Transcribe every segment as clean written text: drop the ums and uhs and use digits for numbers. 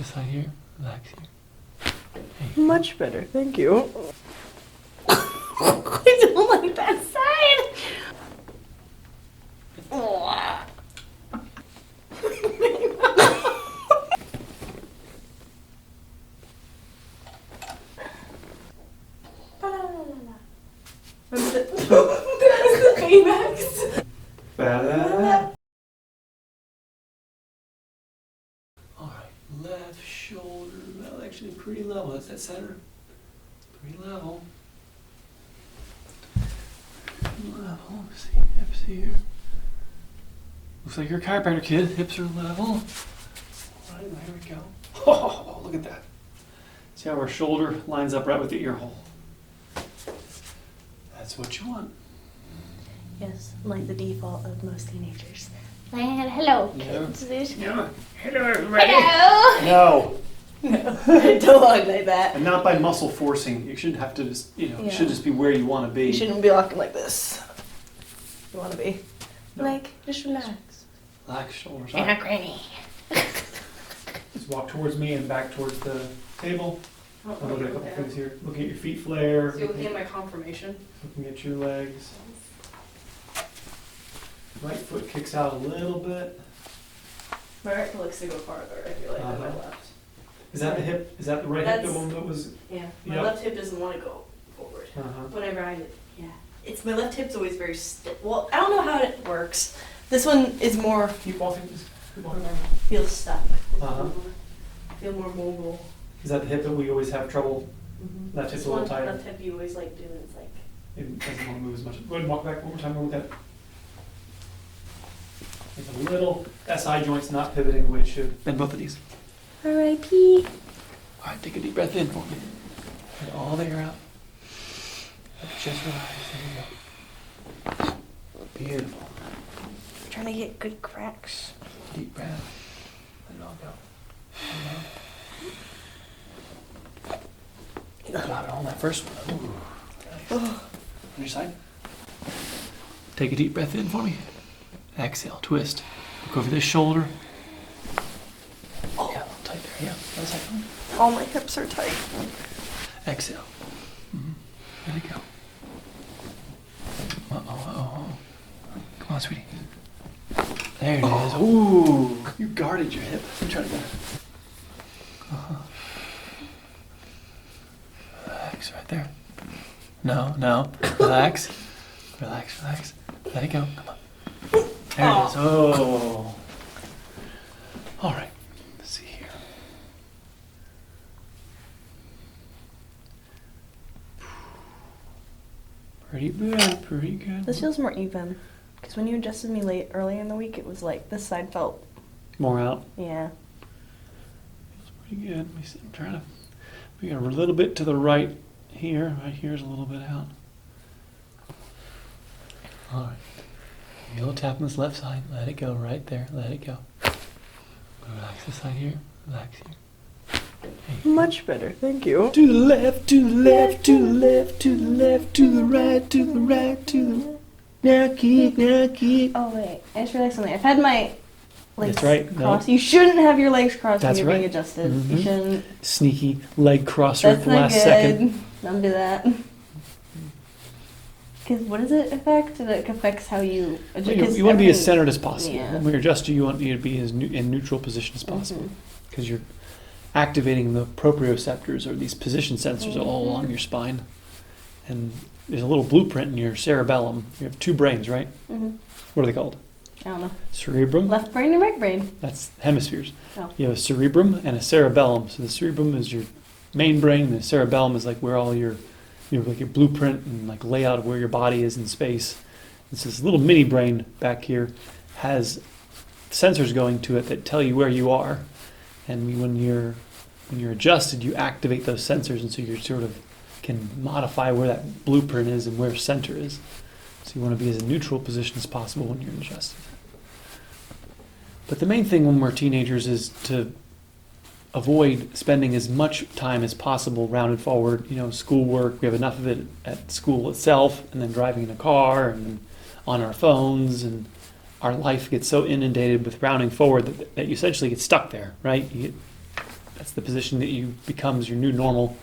this side here, relax here. Much better, thank you. I don't like that side. Remember that was the Baymax. Alright, left shoulder, well actually pretty level, that's that center. Pretty level. Level, let's see, hips here. Looks like you're a chiropractor kid, hips are level. Alright, here we go. Oh, look at that. See how our shoulder lines up right with the ear hole. That's what you want. Yes, like the default of most teenagers. Hello, kids. Yeah. Hello, everybody. Hello. No. Don't walk like that. And not by muscle forcing. You shouldn't have to just, it should just be where you want to be. You shouldn't be walking like this. You want to be. No. Like, just relax. Relax shoulders And a up. granny. Just walk towards me and back towards the table. Oh, I'll look at a couple things here. Looking at your feet flare. So you're looking at my confirmation? Looking at your legs. Right foot kicks out a little bit. My right foot likes to go farther, I feel like, than my Uh-huh. left. Is that the hip? Is that the right hip? The That's- one that was. Yeah, my Yep. left hip doesn't want to go forward. Uh-huh. Whenever it's my left hip's always very stiff. Well, I don't know how it works. This one is more, Keep walking. Just keep walking. feels stuck. This Uh-huh. one feel more mobile. Is that the hip that we always have trouble? Mm-hmm. Left hip's a little tighter. Left hip you always like do, it's like, It doesn't want to move as much. Go ahead and walk back one more time with that. It's a little SI joint's not pivoting the way it should. Bend both of these. R.I.P. All right, take a deep breath in for me. Let all the air out. Just relax. There you go. Beautiful. I'm trying to get good cracks. Deep breath. Let it all go. Drop it on that first one. Ooh, nice. On your side. Take a deep breath in for me. Exhale, twist. Look over this shoulder. Oh, yeah, tight there. Yeah, other side. All my hips are tight. Exhale. There we go. Uh-oh. Come on, sweetie. There it is. Ooh, you guarded your hip. Let me try it again. Relax right there. No. Relax. Relax. Let it go. Come on. There it is. Oh. All right. Let's see here. Pretty good. This feels more even. Because when you adjusted me earlier in the week, it was like this side felt, More out. yeah. Feels pretty good. Let me see. I'm trying to. We got a little bit to the right here. Right here's a little bit out. All right. A little tap on this left side. Let it go right there. Let it go. Relax this side here. Relax here. Much better, thank you. To the left, to the left, to the left, to the left, to the right, to the right, to the. Now keep. Oh wait, I just realized something. I've had my legs That's right, no. crossed. You shouldn't have your legs crossed That's when you're right. being adjusted. Mhm. You shouldn't. Sneaky leg crosser at That's the not last good. second. Don't do that. Because what does it affect? It affects how you adjust. You want to be as centered as possible. Yeah. When you're adjusting, you want you to be as in neutral position as possible. Because you're activating the proprioceptors, or these position sensors, all along your spine. And there's a little blueprint in your cerebellum. You have two brains, right? Mm-hmm. What are they called? I don't know. Cerebrum. Left brain and right brain. That's hemispheres. Oh. You have a cerebrum and a cerebellum. So the cerebrum is your main brain, and the cerebellum is like where all your, like your blueprint and like layout of where your body is in space. It's this little mini brain back here has sensors going to it that tell you where you are, and when you're adjusted, you activate those sensors, and so you sort of can modify where that blueprint is and where center is. So you want to be as a neutral position as possible when you're adjusted. But the main thing when we're teenagers is to avoid spending as much time as possible rounded forward. Schoolwork, we have enough of it at school itself, and then driving in a car, and then on our phones, and our life gets so inundated with rounding forward that you essentially get stuck there, right? You get That's the position that you becomes your new normal.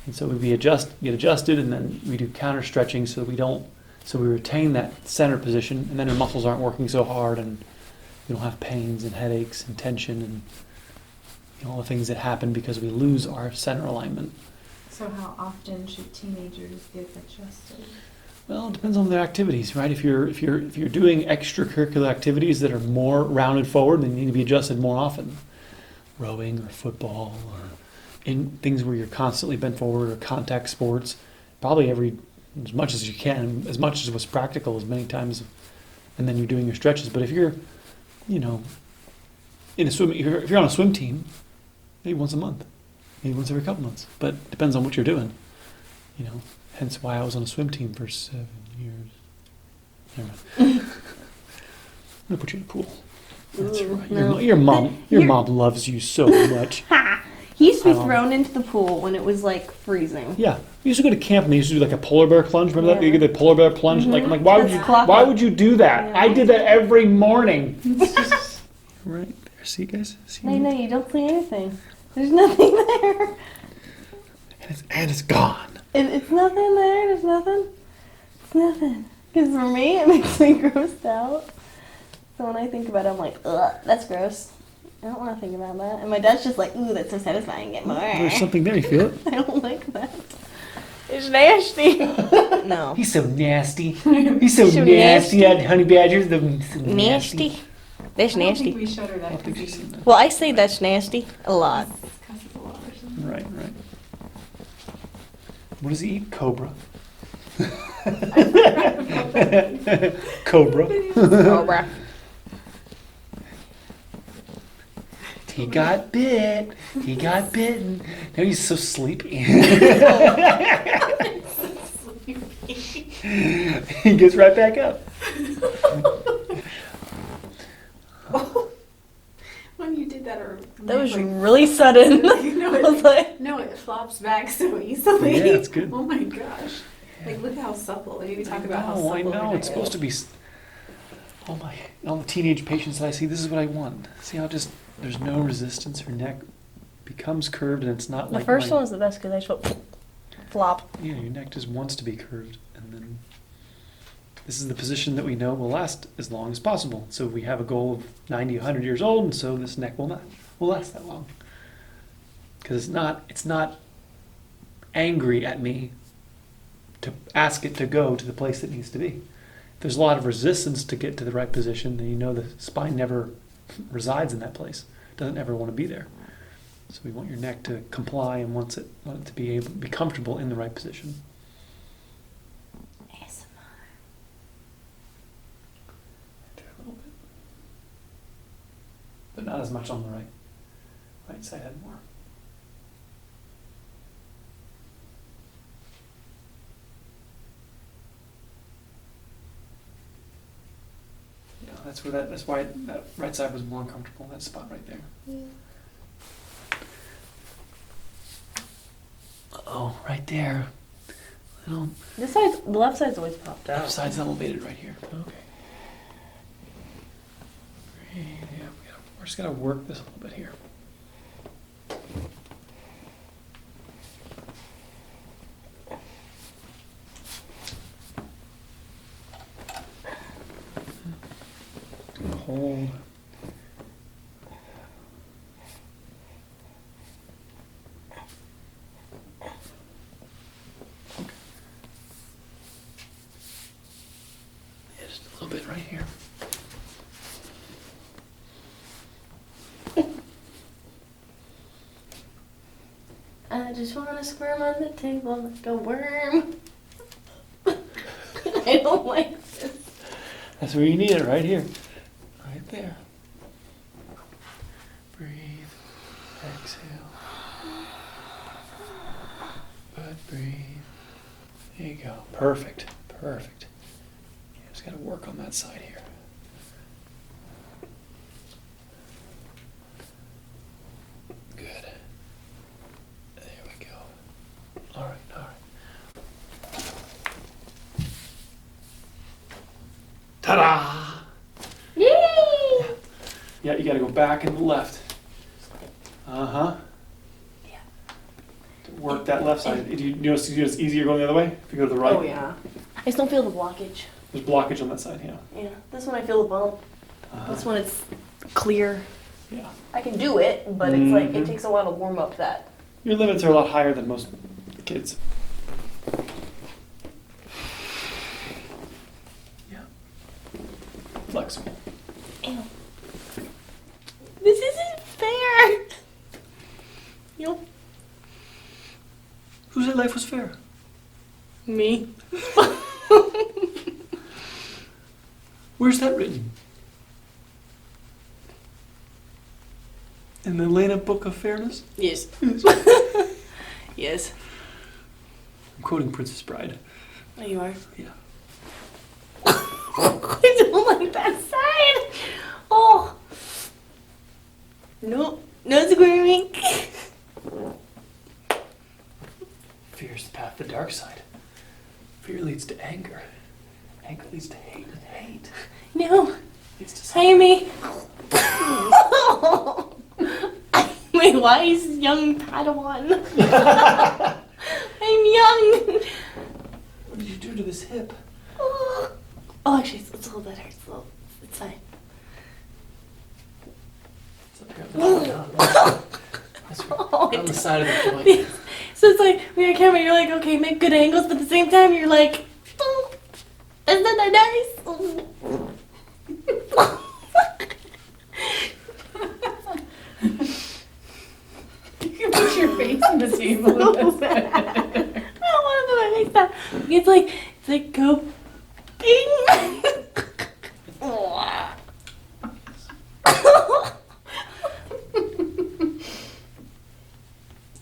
And so we get adjusted, and then we do counter stretching so we retain that center position, and then our muscles aren't working so hard, and we don't have pains and headaches and tension and all the things that happen because we lose our center alignment. So how often should teenagers get adjusted? Well, it depends on their activities, right? If you're doing extracurricular activities that are more rounded forward, then you need to be adjusted more often. Rowing or football or in things where you're constantly bent forward, or contact sports, probably as much as you can, as much as what's practical, as many times, and then you're doing your stretches. But if you're, in a swim, if you're on a swim team, maybe once a month, maybe once every couple months, but it depends on what you're doing, Hence why I was on a swim team for 7 years. Never mind. I'm gonna put you in a pool. That's Ooh, right. no. Your mom loves you so much. He used to I be don't- thrown into the pool when it was like freezing. Yeah, we used to go to camp and they used to do like a polar bear plunge. Remember that? Yeah. You get the polar bear plunge. Mhm. Like, I'm like, why would That's you? clock Why up. would you do that? Yeah. I did that every morning. Right there, see guys? See? No, you don't see anything. There's nothing there. And it's gone. It's nothing there. There's nothing. It's nothing. Because for me, it makes me grossed out. So when I think about it, I'm like, ugh, that's gross. I don't want to think about that. And my dad's just like, ooh, that's so satisfying. Get more. There's something there. You feel it? I don't like that. It's nasty. No. He's so nasty. He's so So nasty. nasty. That honey badgers. So Nasty. That's I don't nasty. think we showed her that I don't think because she's seen that. Well, I say that's nasty a lot. cusses a lot or something. Right. What does he eat? Cobra. Cobra. Cobra. He got bit. He got bitten. Now he's so sleepy. He gets right back up. When you did that, or That was really sudden. no, I was like, no, it flops back so easily. Yeah, it's good. Oh my gosh! Like look how supple. They need to talk about how supple. I know. her It's neck supposed to be. All the teenage patients that I see, this is what I want. See how there's no resistance. Her neck becomes curved, and it's not the like first my- one was the best because I just went flop. Yeah, your neck just wants to be curved, and then this is the position that we know will last as long as possible. So we have a goal of 90, 100 years old, and so this neck will last that long. Because it's not angry at me to ask it to go to the place it needs to be. If there's a lot of resistance to get to the right position, then you know the spine never resides in that place. It doesn't ever want to be there. So we want your neck to comply and want it to be able to be comfortable in the right position. Do a little bit. But not as much on the right side anymore. Yeah, that's why that right side was more uncomfortable, that spot right there. Oh, right there. Little The left side's always popped out. left side's elevated right here. Okay. Yeah, we're just gonna work this a little bit here. Gonna hold. Yeah, just a little bit right here. I just want to squirm on the table like a worm. I don't like this. That's where you need it, right here. Right there. Breathe. Exhale. Good, breathe. There you go. Perfect. Perfect. Just got to work on that side here. Good. There we go. All right, all right. Ta-da! Yay! Yeah, you got to go back and left. Uh-huh. work that left side. Do you notice it's easier going the other way if you go to the right? Oh yeah. I just don't feel the blockage. There's blockage on that side, yeah. Yeah. This one I feel the bump. This one it's clear. Yeah. I can do it, but it's like it Mhm. takes a while to warm up that. Your limits are a lot higher than most kids. Yeah. Flexible. Ew. This isn't fair. Yep. Who said life was fair? Me. Where's that written? In the Lena Book of Fairness? Yes. Yes. I'm quoting Princess Bride. Oh, you are? Yeah. I don't like that side. Oh. Nope. No squirming. Fear is the path to the dark side. Fear leads to anger. Anger leads to hate. And hate No. leads to Hire me. My wise young Padawan. I'm young. What did you do to this hip? Oh, actually, it's a little better. It's fine. It's up here. That's right. On the side of the joint. So it's like, when you're on camera, you're like, okay, make good angles, but at the same time, you're like, oh, isn't that nice? You can put your face on the table. So bad. I don't want to do my face that. It's like go bing.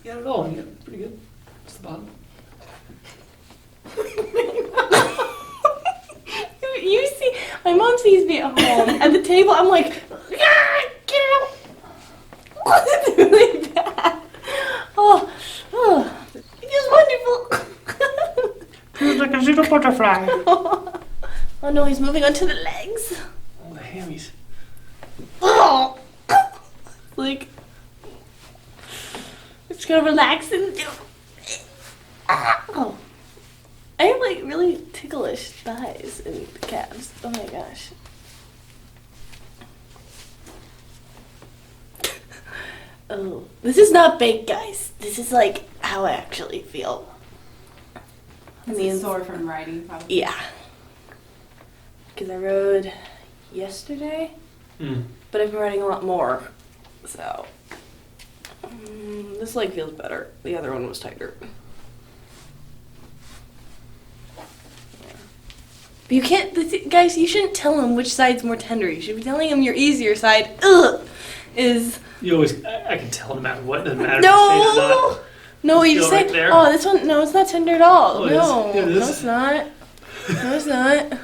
You got it all. You got it pretty good. It's the bottom. You see, my mom sees me at home at the table. I'm like, ah, get out. It's really bad. Oh, it feels wonderful. Feels like a little butterfly. Oh no, he's moving onto the legs. Oh, the hammies. Oh, like, it's gonna relax and do. Oh, I have like really ticklish thighs and calves. Oh my gosh. Oh, this is not baked, guys. This is like how I actually feel. Is it sore from riding, probably? Yeah. Because I rode yesterday, but I've been riding a lot more. So, this leg feels better. The other one was tighter. Yeah. But you can't, guys, you shouldn't tell him which side's more tender. You should be telling him your easier side, is... You always, I can tell no matter what, doesn't matter if you say it or No! not. No, you Feel just say, right there. oh, this one, no, it's not tender at all. Oh, it No, is. Yeah, it no, is. it's not. No, it's not.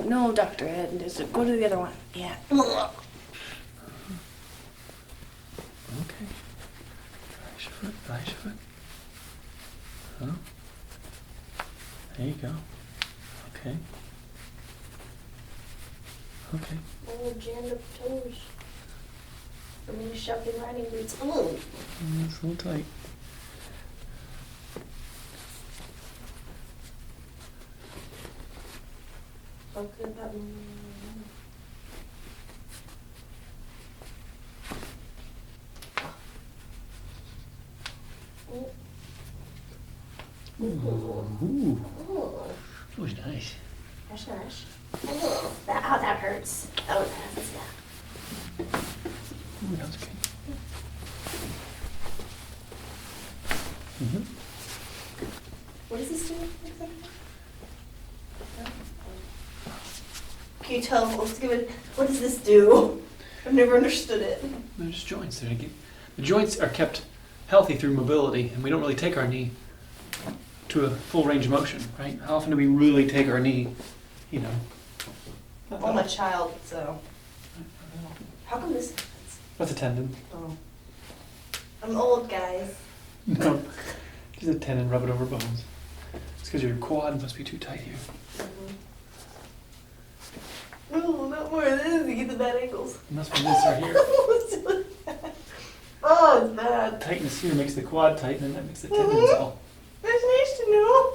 No, Dr. Ed. Just go to the other one. Yeah. Okay. Relax your foot, relax your foot. Huh? There you go. Okay. Okay. Oh, jammed up toes. I'm gonna shove in riding boots. Oh. It's a little tight. Okay, that one. Ooh. Oh. That was nice. Gosh, gosh. Oh, that hurts. That was nasty. Ooh, that was good. What does this do exactly? Can you tell? Let's give it. What does this do? I've never understood it. They're just joints. The joints are kept healthy through mobility, and we don't really take our knee to a full range of motion, right? How often do we really take our knee, you know? Well, I'm a child, so. How come this happens? That's a tendon. Oh. I'm old, guys. No, just a tendon, rub it over bones. It's because your quad must be too tight here. No, not more of this to get the bad ankles. It must be this right here. Oh, Oh, it's bad. Tightness here makes the quad tight, and then that makes the tendons all. That's nice to know.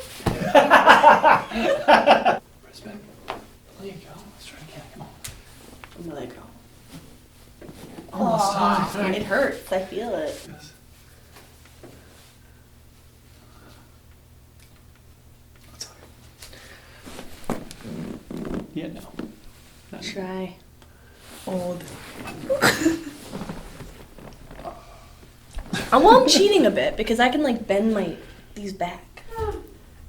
Press back. There you go. Let's try again. Come on. I'm gonna let go. Almost time. It hurts. I feel it. Yes. That's okay. Yeah, no. Not Try. Hold. I'm cheating a bit because I can like bend these back.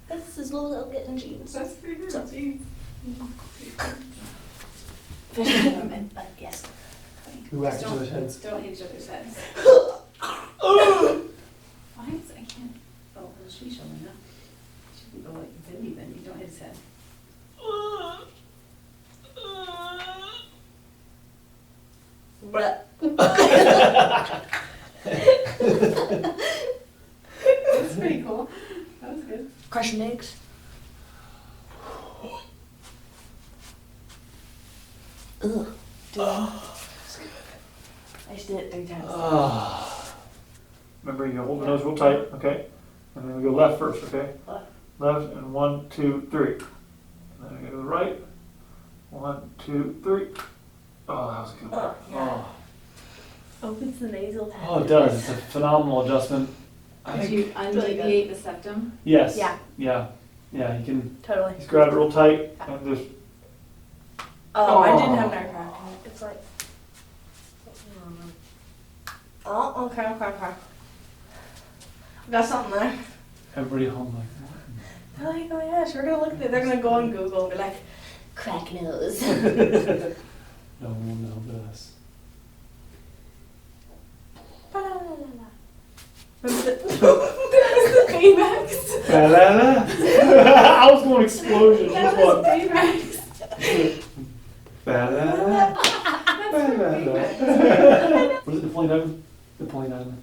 This is what I'll get in jeans. That's pretty good. So- Jeez. But yes. Who whacked each other's heads? Don't hit each other's heads. Why is I can't. Oh, well, she's showing up. She can go like bendy. Don't hit his head. But That's pretty cool. That was good. crushing eggs. Ugh. Dude. I just did it 3 times. Remember, you hold the nose real tight, okay? And then we go left first, okay? Left. Left, and 1, 2, 3. And then we go to the right. 1, 2, 3. Oh, that was good. Oh, yeah. Oh. Opens the nasal passage. Oh, it does. It's a phenomenal adjustment. I Did think. you really good. undeviate the septum? Yes. Yeah. Yeah. Yeah. You can Totally. just grab it real tight and just. Oh, I Oh. didn't have nerve cracking. It's like. Oh, okay. I got something there. Everybody home like. They're like, oh my gosh, we're gonna look at it. They're gonna go on Google and be like, crack nose. What? No one will know but us. Remember the Baymax. Ba-da-da. I was going explosion. That Which was one? Baymax. Ba-da-da. That's Ba-da-da. Baymax. Was it the point item? The point item.